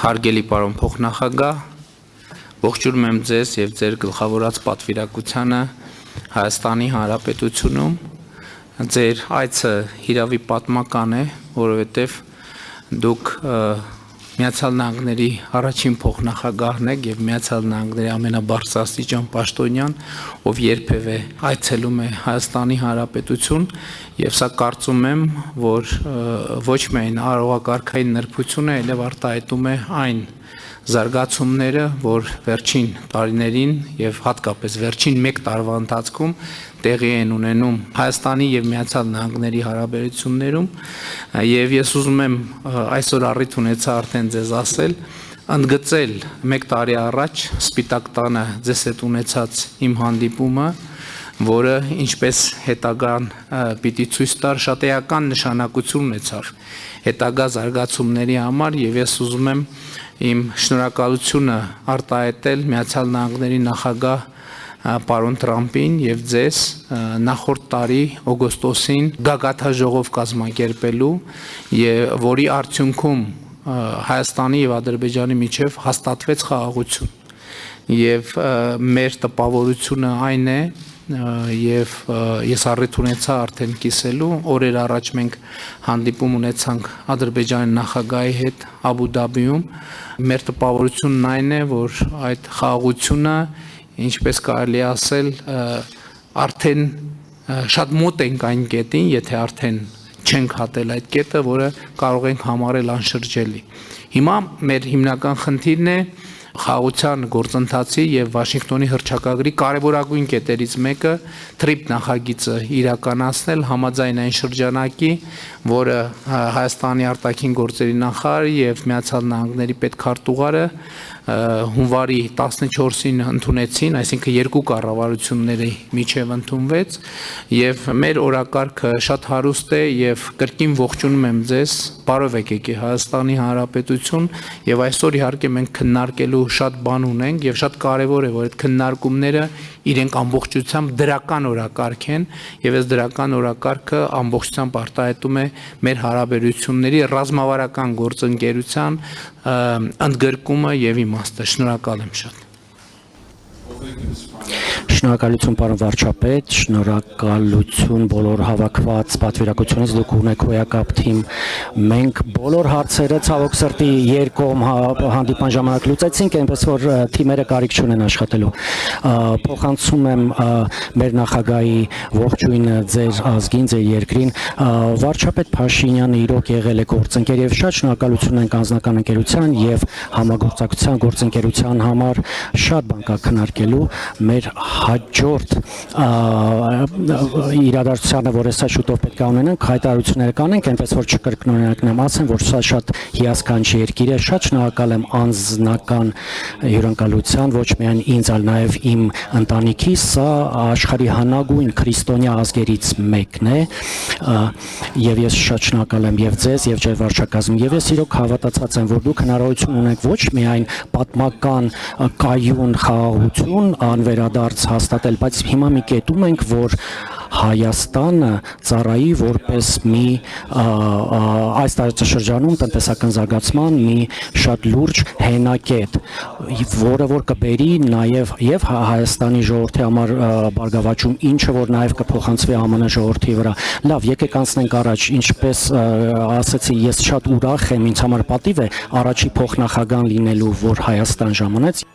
Հարգելի պարոն փոխնախագահ, ողջունում եմ ձեզ եւ ձեր գլխավորած պատվիրակությանը Հայաստանի Հանրապետությունում։ Ձեր այցը հիրավի պատմական է, որովհետեւ դուք Միացյալ Նահանգների առաջին փոխնախագահն եք եւ Միացյալ Նահանգների ամենաբարձրաստիճան պաշտոնյան, ով երբևէ այցելում է Հայաստանի Հանրապետություն, եւ սա կարծում եմ, որ ոչ միայն արարողակարգային նրբություն է, այլև արտահայտում է այն զարգացումները, որ վերջին տարիներին եւ հատկապես վերջին 1 տարվա ընթացքում տեղի են ունենում Հայաստանի եւ Միացյալ Նահանգների հարաբերություններում, եւ ես ուզում եմ այսօր առիթ ունեցա արդեն ձեզ ասել, ընդգծել 1 տարի առաջ Սպիտակ տանը ձեզ հետ ունեցած իմ հանդիպումը, որը ինչպես հետագան պիտի ցույց տար, շատ էական նշանակություն ունեցավ հետագա զարգացումների համար, եւ ես ուզում եմ իմ շնորհակալությունը արտահայտել Միացյալ Նահանգների նախագահ պարոն Թրամփին եւ ձեզ նախորդ տարի օգոստոսին գագաթաժողով կազմակերպելու, եւ որի արդյունքում Հայաստանի եւ Ադրբեջանի միջև հաստատվեց խաղաղություն, եւ մեր տպավորությունը այն է, եւ ես առիթ ունեցա արդեն կիսելու, օրեր առաջ մենք հանդիպում ունեցանք Ադրբեջանի նախագահի հետ Աբու Դաբիում, մեր տպավորությունն այն է, որ այդ խաղաղությունը, ինչպես կարելի ասել, արդեն շատ մոտ ենք այն կետին, եթե արդեն չենք հատել այդ կետը, որը կարող ենք համարել անշրջելի։ Հիմա մեր հիմնական խնդիրն է խաղաղության գործընթացի եւ Վաշինգտոնի հռչակագրի կարևորագույն կետերից մեկը TRIP նախագիծը իրականացնել համաձայն այն շրջանակի, որը Հայաստանի արտաքին գործերի նախարարը եւ Միացյալ Նահանգների պետքարտուղարը հունվարի 14-ին ընդունեցին, այսինքն 2 կառավարությունների միջև ընդունվեց, եւ մեր օրակարգը շատ հարուստ է եւ կրկին ողջունում եմ ձեզ, բարով եկեք Հայաստանի Հանրապետություն, եւ այսօր իհարկե մենք քննարկելու շատ բան ունենք եւ շատ կարեւոր է, որ այդ քննարկումները իրենք ամբողջությամբ դրական օրակարգ են, եւ այս դրական օրակարգը ամբողջությամբ արտահայտում է մեր հարաբերությունների ռազմավարական գործընկերության ընդգրկումը եւ իմաստը։ Շնորհակալ եմ շատ։ Շնորհակալություն պարոն վարչապետ, շնորհակալություն բոլոր հավաքված պատվիրակությունից, դուք ունեք հոյակապ թիմ, մենք բոլոր հարցերը ցավոք սրտի երկկողմ հանդիպման ժամանակ լուծեցինք, այնպես որ թիմերը կարիք չունեն աշխատելու։ Փոխանցում եմ մեր նախագահի ողջույնը ձեր ազգին, ձեր երկրին։ Վարչապետ Փաշինյանը իրոք եղել է գործընկեր եւ շատ շնորհակալություն ենք անձնական ընկերության եւ համագործակցության գործընկերության համար, շատ բան կա քննարկելու մեր հաջորդ իրադարձությանը, որ հեսա շուտով պետք է ունենանք, հայտարարություններ կանենք, այնպես որ չկրկնօրինակնեմ, ասեմ, որ սա շատ հիասքանչի երկիր է, շատ շնորհակալ եմ անձնական հյուրընկալության, ոչ միայն ինձ, այլ նաև իմ ընտանիքի, սա աշխարհի հնագույն քրիստոնյա ազգերից մեկն է, եւ ես շատ շնորհակալ եմ եւ ձեզ եւ ձեր վարչակազմին, եւ ես իրոք հավատացած եմ, որ դուք հնարավորություն ունեք ոչ միայն պատմական կայուն խաղաղություն անվերադարձ հաստատել, բայց հիմա մի կետում ենք, որ Հայաստանը ծառայի որպես մի այս տարածաշրջանում տնտեսական զարգացման մի շատ լուրջ հենակետ, որը որ կբերի նաև եւ Հայաստանի ժողովրդի համար բարգավաճում, ինչը որ նաև կփոխանցվի ԱՄՆ ժողովրդի վրա։ Լավ, եկեք անցնենք առաջ, ինչպես ասացի, ես շատ ուրախ եմ, ինձ համար պատիվ է առաջի փոխնախագահան լինելու, որ Հայաստան ժամանեց։